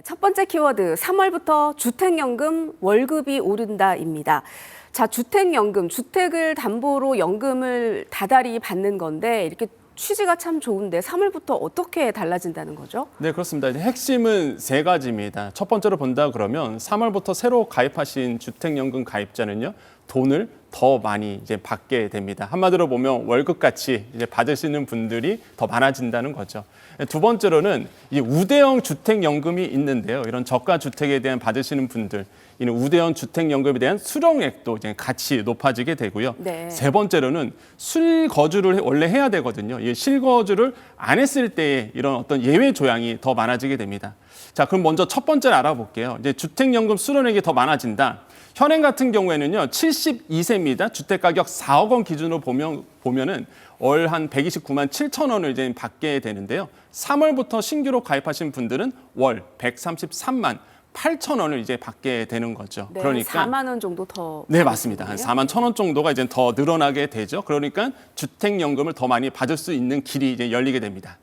첫 번째 키워드, 3월부터 주택연금 월급이 오른다입니다. 자, 주택연금, 주택을 담보로 연금을 다달이 받는 건데 이렇게 취지가 참 좋은데 3월부터 어떻게 달라진다는 거죠? 네, 그렇습니다. 이제 핵심은 세 가지입니다. 첫 번째로 본다 그러면 3월부터 새로 가입하신 주택연금 가입자는요, 돈을 더 많이 이제 받게 됩니다. 한마디로 보면 월급같이 이제 받으시는 분들이 더 많아진다는 거죠. 두 번째로는 이 우대형 주택연금이 있는데요. 이런 저가 주택에 대한 받으시는 분들, 이는 우대형 주택연금에 대한 수령액도 이제 같이 높아지게 되고요. 네. 세 번째로는 실거주를 원래 해야 되거든요. 이 실거주를 안 했을 때의 이런 어떤 예외 조항이 더 많아지게 됩니다. 자, 그럼 먼저 첫 번째를 알아볼게요. 이제 주택연금 수령액이 더 많아진다. 현행 같은 경우에는요, 72세입니다. 주택가격 4억 원 기준으로 보면은 월 한 129만 7천 원을 이제 받게 되는데요. 3월부터 신규로 가입하신 분들은 월 133만 8천 원을 이제 받게 되는 거죠. 네, 그러니까 4만 원 정도 더. 네, 맞습니다. 한 4만 1천 원 정도가 이제 더 늘어나게 되죠. 그러니까 주택연금을 더 많이 받을 수 있는 길이 이제 열리게 됩니다.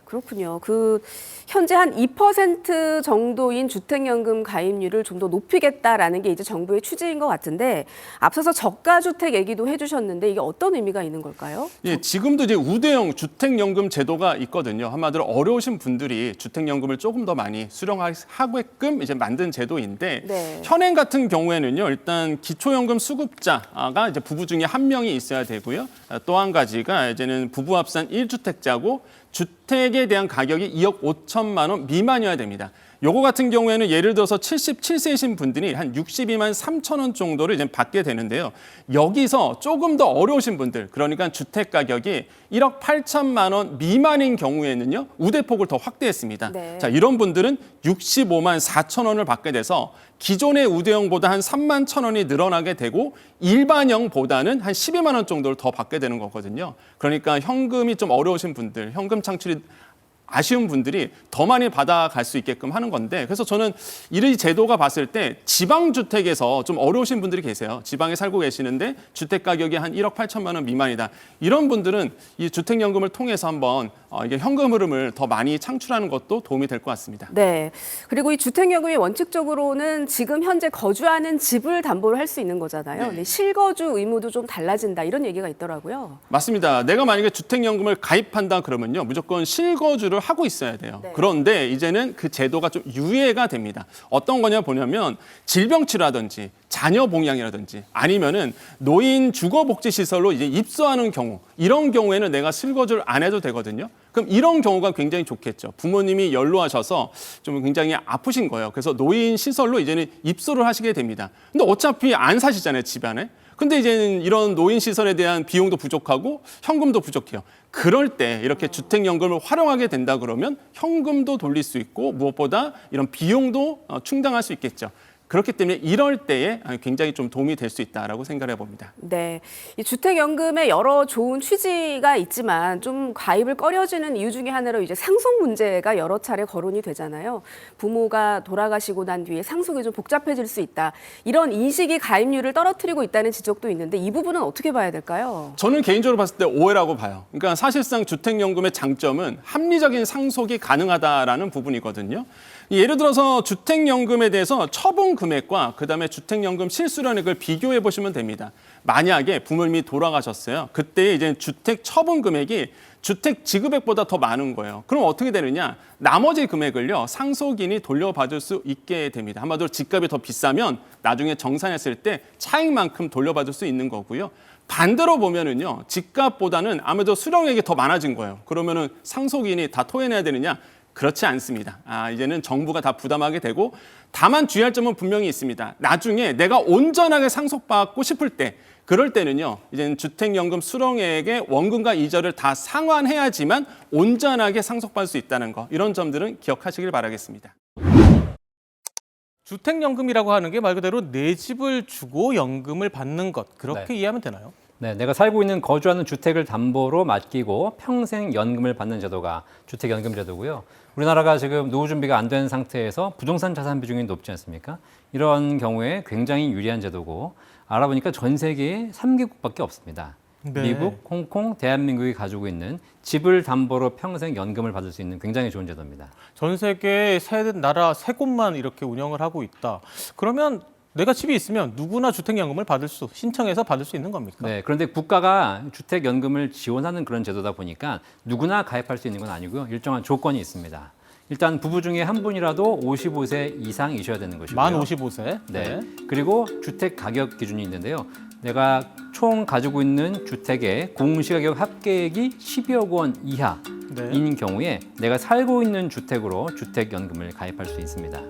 그렇군요. 현재 한 2% 정도인 주택연금 가입률을 좀 더 높이겠다라는 게 이제 정부의 취지인 것 같은데, 앞서서 저가주택 얘기도 해주셨는데 이게 어떤 의미가 있는 걸까요? 예, 지금도 이제 우대형 주택연금 제도가 있거든요. 한마디로 어려우신 분들이 주택연금을 조금 더 많이 수령하게끔 이제 만든 제도인데, 네. 현행 같은 경우에는요, 일단 기초연금 수급자가 이제 부부 중에 한 명이 있어야 되고요. 또 한 가지가 이제는 부부 합산 1주택자고 주택에 대한 가격이 2억 5천만 원 미만이어야 됩니다. 요거 같은 경우에는 예를 들어서 77세이신 분들이 한 62만 3천 원 정도를 이제 받게 되는데요. 여기서 조금 더 어려우신 분들, 그러니까 주택 가격이 1억 8천만 원 미만인 경우에는요, 우대폭을 더 확대했습니다. 네. 자, 이런 분들은 65만 4천 원을 받게 돼서 기존의 우대형보다 한 3만 천 원이 늘어나게 되고 일반형보다는 한 12만 원 정도를 더 받게 되는 거거든요. 그러니까 현금이 좀 어려우신 분들, 현금 창출이 아쉬운 분들이 더 많이 받아갈 수 있게끔 하는 건데, 그래서 저는 이 제도가 봤을 때 지방주택에서 좀 어려우신 분들이 계세요. 지방에 살고 계시는데 주택 가격이 한 1억 8천만 원 미만이다. 이런 분들은 이 주택연금을 통해서 한번 이게 현금 흐름을 더 많이 창출하는 것도 도움이 될 것 같습니다. 네. 그리고 이 주택연금이 원칙적으로는 지금 현재 거주하는 집을 담보로 할 수 있는 거잖아요. 네. 근데 실거주 의무도 좀 달라진다 이런 얘기가 있더라고요. 맞습니다. 내가 만약에 주택연금을 가입한다 그러면요, 무조건 실거주를 하고 있어야 돼요. 네. 그런데 이제는 그 제도가 좀 유예가 됩니다. 어떤 거냐 보냐면 질병치료라든지 자녀 봉양이라든지 아니면은 노인 주거복지시설로 이제 입소하는 경우, 이런 경우에는 내가 실거주를 안 해도 되거든요. 그럼 이런 경우가 굉장히 좋겠죠. 부모님이 연로하셔서 좀 굉장히 아프신 거예요. 그래서 노인 시설로 이제는 입소를 하시게 됩니다. 근데 어차피 안 사시잖아요, 집안에. 근데 이제는 이런 노인 시설에 대한 비용도 부족하고 현금도 부족해요. 그럴 때 이렇게 주택연금을 활용하게 된다 그러면 현금도 돌릴 수 있고 무엇보다 이런 비용도 충당할 수 있겠죠. 그렇기 때문에 이럴 때에 굉장히 좀 도움이 될 수 있다라고 생각해 봅니다. 네, 이 주택연금에 여러 좋은 취지가 있지만 좀 가입을 꺼려지는 이유 중에 하나로 이제 상속 문제가 여러 차례 거론이 되잖아요. 부모가 돌아가시고 난 뒤에 상속이 좀 복잡해질 수 있다. 이런 인식이 가입률을 떨어뜨리고 있다는 지적도 있는데 이 부분은 어떻게 봐야 될까요? 저는 개인적으로 봤을 때 오해라고 봐요. 그러니까 사실상 주택연금의 장점은 합리적인 상속이 가능하다라는 부분이거든요. 예를 들어서 주택연금에 대해서 처분 금액과 그다음에 주택연금 실수령액을 비교해 보시면 됩니다. 만약에 부모님이 돌아가셨어요. 그때 이제 주택 처분 금액이 주택 지급액보다 더 많은 거예요. 그럼 어떻게 되느냐? 나머지 금액을요, 상속인이 돌려받을 수 있게 됩니다. 한마디로 집값이 더 비싸면 나중에 정산했을 때 차익만큼 돌려받을 수 있는 거고요. 반대로 보면은요, 집값보다는 아무래도 수령액이 더 많아진 거예요. 그러면은 상속인이 다 토해내야 되느냐? 그렇지 않습니다. 이제는 정부가 다 부담하게 되고, 다만 주의할 점은 분명히 있습니다. 나중에 내가 온전하게 상속받고 싶을 때, 그럴 때는요, 이제는 주택연금 수령액의 원금과 이자를 다 상환해야지만 온전하게 상속받을 수 있다는 거, 이런 점들은 기억하시길 바라겠습니다. 주택연금이라고 하는 게 말 그대로 내 집을 주고 연금을 받는 것, 그렇게 이해하면 되나요? 네, 내가 살고 있는 거주하는 주택을 담보로 맡기고 평생 연금을 받는 제도가 주택연금 제도고요. 우리나라가 지금 노후 준비가 안 된 상태에서 부동산 자산 비중이 높지 않습니까? 이런 경우에 굉장히 유리한 제도고, 알아보니까 전 세계에 3개국밖에 없습니다. 네. 미국, 홍콩, 대한민국이 가지고 있는 집을 담보로 평생 연금을 받을 수 있는 굉장히 좋은 제도입니다. 전 세계 나라 세 곳만 이렇게 운영을 하고 있다. 그러면 내가 집이 있으면 누구나 주택연금을 신청해서 받을 수 있는 겁니까? 네, 그런데 국가가 주택연금을 지원하는 그런 제도다 보니까 누구나 가입할 수 있는 건 아니고요. 일정한 조건이 있습니다. 일단 부부 중에 한 분이라도 55세 이상이셔야 되는 것이고요. 만 55세. 네. 그리고 주택 가격 기준이 있는데요. 내가 총 가지고 있는 주택의 공시가격 합계액이 12억 원 이하인 네. 경우에 내가 살고 있는 주택으로 주택연금을 가입할 수 있습니다.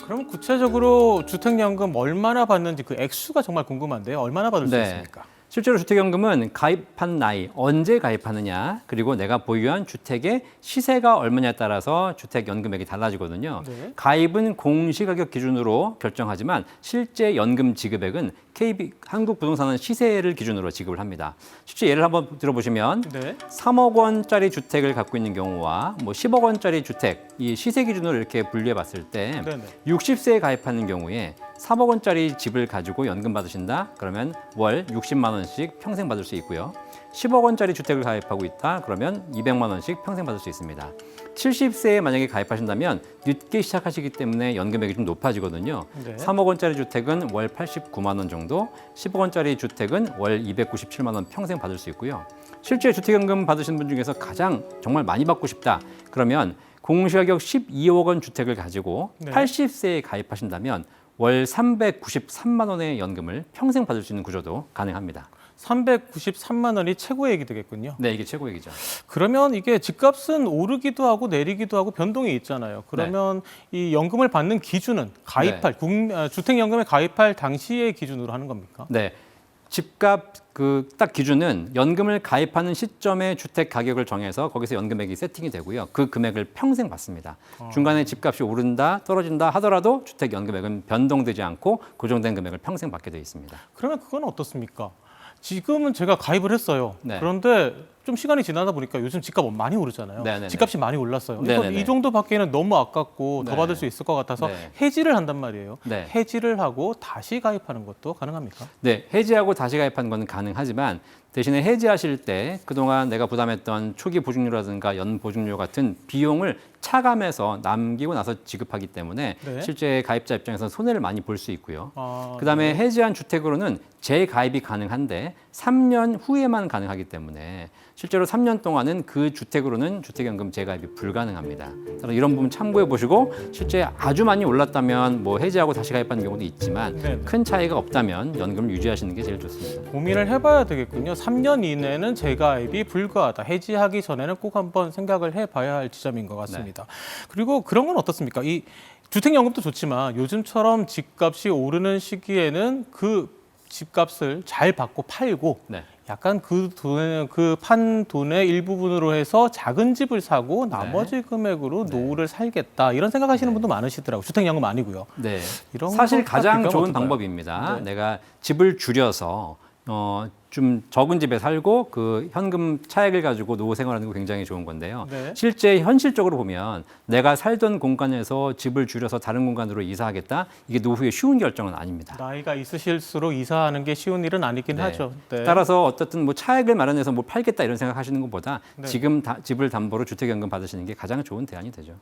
그럼 구체적으로 주택연금 얼마나 받는지 그 액수가 정말 궁금한데요. 얼마나 받을 수 있습니까? 실제로 주택연금은 가입한 나이, 언제 가입하느냐, 그리고 내가 보유한 주택의 시세가 얼마냐에 따라서 주택연금액이 달라지거든요. 네. 가입은 공시가격 기준으로 결정하지만 실제 연금 지급액은 한국부동산은 시세를 기준으로 지급을 합니다. 실제 예를 한번 들어보시면 네. 3억 원짜리 주택을 갖고 있는 경우와 뭐 10억 원짜리 주택, 이 시세 기준으로 이렇게 분류해 봤을 때 네네. 60세에 가입하는 경우에 3억 원짜리 집을 가지고 연금 받으신다? 그러면 월 60만 원씩 평생 받을 수 있고요. 10억 원짜리 주택을 가입하고 있다? 그러면 200만 원씩 평생 받을 수 있습니다. 70세에 만약에 가입하신다면 늦게 시작하시기 때문에 연금액이 좀 높아지거든요. 네. 3억 원짜리 주택은 월 89만 원 정도, 10억 원짜리 주택은 월 297만 원 평생 받을 수 있고요. 실제 주택연금 받으신 분 중에서 가장 정말 많이 받고 싶다. 그러면 공시가격 12억 원 주택을 가지고 네. 80세에 가입하신다면 월 393만 원의 연금을 평생 받을 수 있는 구조도 가능합니다. 393만 원이 최고액이 되겠군요. 네, 이게 최고액이죠. 그러면 이게 집값은 오르기도 하고 내리기도 하고 변동이 있잖아요. 그러면 이 연금을 받는 기준은 주택연금에 가입할 당시의 기준으로 하는 겁니까? 네. 집값 딱 기준은 연금을 가입하는 시점에 주택 가격을 정해서 거기서 연금액이 세팅이 되고요. 그 금액을 평생 받습니다. 중간에 집값이 오른다, 떨어진다 하더라도 주택 연금액은 변동되지 않고 고정된 금액을 평생 받게 되어 있습니다. 그러면 그건 어떻습니까? 지금은 제가 가입을 했어요. 네. 그런데 좀 시간이 지나다 보니까 요즘 집값 많이 오르잖아요. 네네네. 집값이 많이 올랐어요. 네네네. 이건 이 정도 받기에는 너무 아깝고 더 네. 받을 수 있을 것 같아서 네. 해지를 한단 말이에요. 네. 해지를 하고 다시 가입하는 것도 가능합니까? 네, 해지하고 다시 가입하는 건 가능하지만 대신에 해지하실 때 그동안 내가 부담했던 초기 보증료라든가 연보증료 같은 비용을 차감해서 남기고 나서 지급하기 때문에 네. 실제 가입자 입장에서는 손해를 많이 볼 수 있고요. 네. 그다음에 해지한 주택으로는 재가입이 가능한데 3년 후에만 가능하기 때문에 실제로 3년 동안은 그 주택으로는 주택연금 재가입이 불가능합니다. 따라서 이런 부분 참고해 보시고 실제 아주 많이 올랐다면 뭐 해지하고 다시 가입하는 경우도 있지만 네. 큰 차이가 없다면 연금을 유지하시는 게 제일 좋습니다. 고민을 해봐야 되겠군요. 3년 이내는 재가입이 불가하다. 해지하기 전에는 꼭 한번 생각을 해봐야 할 지점인 것 같습니다. 그리고 그런 건 어떻습니까? 이 주택연금도 좋지만 요즘처럼 집값이 오르는 시기에는 그 집값을 잘 받고 팔고 네. 약간 그 판 돈의 일부분으로 해서 작은 집을 사고 나머지 금액으로 노후를 살겠다 이런 생각하시는 분도 많으시더라고요. 주택연금 아니고요. 네. 이런 사실 거 가장 비교하면 좋은 어떨까요? 방법입니다. 네. 내가 집을 줄여서 좀 적은 집에 살고 그 현금 차액을 가지고 노후 생활하는 거 굉장히 좋은 건데요. 네. 실제 현실적으로 보면 내가 살던 공간에서 집을 줄여서 다른 공간으로 이사하겠다. 이게 노후에 쉬운 결정은 아닙니다. 나이가 있으실수록 이사하는 게 쉬운 일은 아니긴 네. 하죠. 네. 따라서 어떻든 뭐 차액을 마련해서 뭐 팔겠다 이런 생각하시는 것보다 네. 지금 집을 담보로 주택연금 받으시는 게 가장 좋은 대안이 되죠.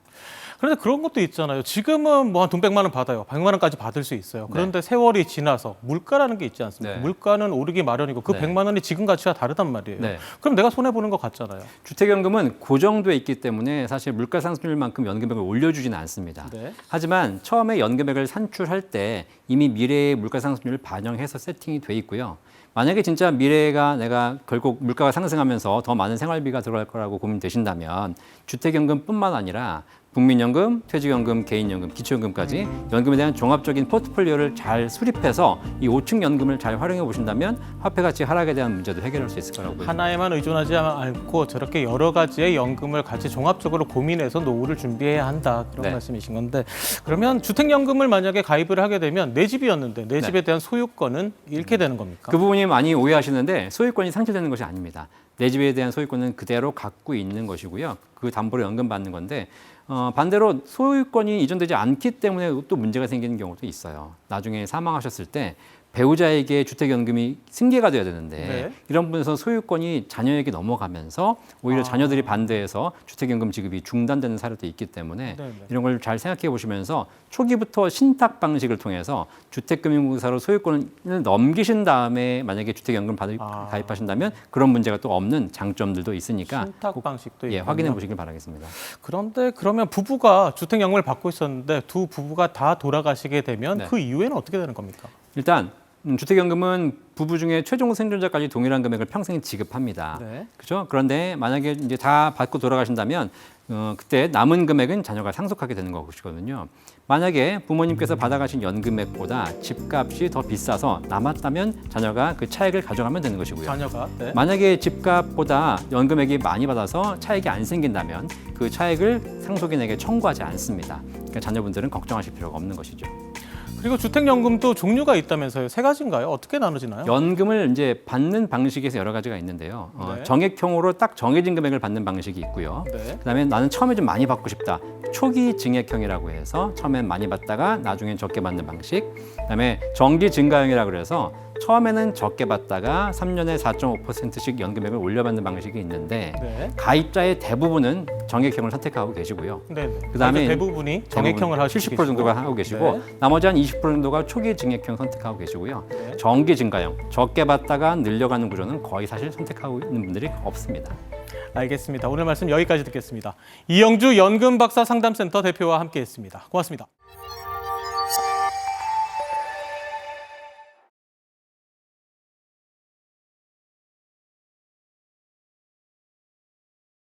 그런데 그런 것도 있잖아요. 지금은 뭐 한 돈 100만 원 받아요. 100만 원까지 받을 수 있어요. 그런데 세월이 지나서 물가라는 게 있지 않습니까? 네. 물가는 오르기 마련이고 그 네. 100만 원이 지금 가치와 다르단 말이에요. 네. 그럼 내가 손해 보는 것 같잖아요. 주택연금은 고정돼 있기 때문에 사실 물가 상승률만큼 연금액을 올려주지는 않습니다. 네. 하지만 처음에 연금액을 산출할 때 이미 미래의 물가 상승률을 반영해서 세팅이 돼 있고요. 만약에 진짜 미래가 내가 결국 물가가 상승하면서 더 많은 생활비가 들어갈 거라고 고민되신다면 주택연금뿐만 아니라 국민연금, 퇴직연금, 개인연금, 기초연금까지 연금에 대한 종합적인 포트폴리오를 잘 수립해서 이 5층 연금을 잘 활용해 보신다면 화폐 가치 하락에 대한 문제도 해결할 수 있을 거라고 보입니다. 하나에만 의존하지 않고 저렇게 여러 가지의 연금을 같이 종합적으로 고민해서 노후를 준비해야 한다. 그런 네. 말씀이신 건데 그러면 주택연금을 만약에 가입을 하게 되면 내 집이었는데 내 집에 대한 소유권은 잃게 되는 겁니까? 그 부분이 많이 오해하시는데 소유권이 상실되는 것이 아닙니다. 내 집에 대한 소유권은 그대로 갖고 있는 것이고요. 그 담보로 연금 받는 건데 반대로 소유권이 이전되지 않기 때문에 또 문제가 생기는 경우도 있어요. 나중에 사망하셨을 때 배우자에게 주택연금이 승계가 돼야 되는데 네. 이런 부분에서 소유권이 자녀에게 넘어가면서 오히려 자녀들이 반대해서 주택연금 지급이 중단되는 사례도 있기 때문에 네네. 이런 걸 잘 생각해 보시면서 초기부터 신탁 방식을 통해서 주택금융공사로 소유권을 넘기신 다음에 만약에 주택연금 가입하신다면 그런 문제가 또 없는 장점들도 있으니까 신탁 꼭, 방식도 예, 있군요. 확인해 보시길 바라겠습니다. 그런데 그러면 부부가 주택연금을 받고 있었는데 두 부부가 다 돌아가시게 되면 네. 그 이후에는 어떻게 되는 겁니까? 일단 주택연금은 부부 중에 최종 생존자까지 동일한 금액을 평생 지급합니다. 네. 그렇죠? 그런데 만약에 이제 다 받고 돌아가신다면 그때 남은 금액은 자녀가 상속하게 되는 것이거든요. 만약에 부모님께서 받아가신 연금액보다 집값이 더 비싸서 남았다면 자녀가 그 차액을 가져가면 되는 것이고요. 자녀가 네. 만약에 집값보다 연금액이 많이 받아서 차액이 안 생긴다면 그 차액을 상속인에게 청구하지 않습니다. 그러니까 자녀분들은 걱정하실 필요가 없는 것이죠. 그리고 주택연금도 종류가 있다면서요. 세 가지인가요? 어떻게 나눠지나요? 연금을 이제 받는 방식에서 여러 가지가 있는데요. 네. 정액형으로 딱 정해진 금액을 받는 방식이 있고요. 네. 그다음에 나는 처음에 좀 많이 받고 싶다. 초기 증액형이라고 해서 처음엔 많이 받다가 나중엔 적게 받는 방식. 그다음에 정기 증가형이라고 그래서 처음에는 적게 받다가 3년에 4.5%씩 연금액을 올려받는 방식이 있는데 네. 가입자의 대부분은 정액형을 선택하고 계시고요. 네. 그다음에 대부분이 정액형을 하시고 70% 정도가 하고 계시고 네. 나머지 한 20% 정도가 초기 증액형 선택하고 계시고요. 네. 정기 증가형, 적게 받다가 늘려가는 구조는 거의 사실 선택하고 있는 분들이 없습니다. 알겠습니다. 오늘 말씀 여기까지 듣겠습니다. 이영주 연금박사 상담센터 대표와 함께했습니다. 고맙습니다.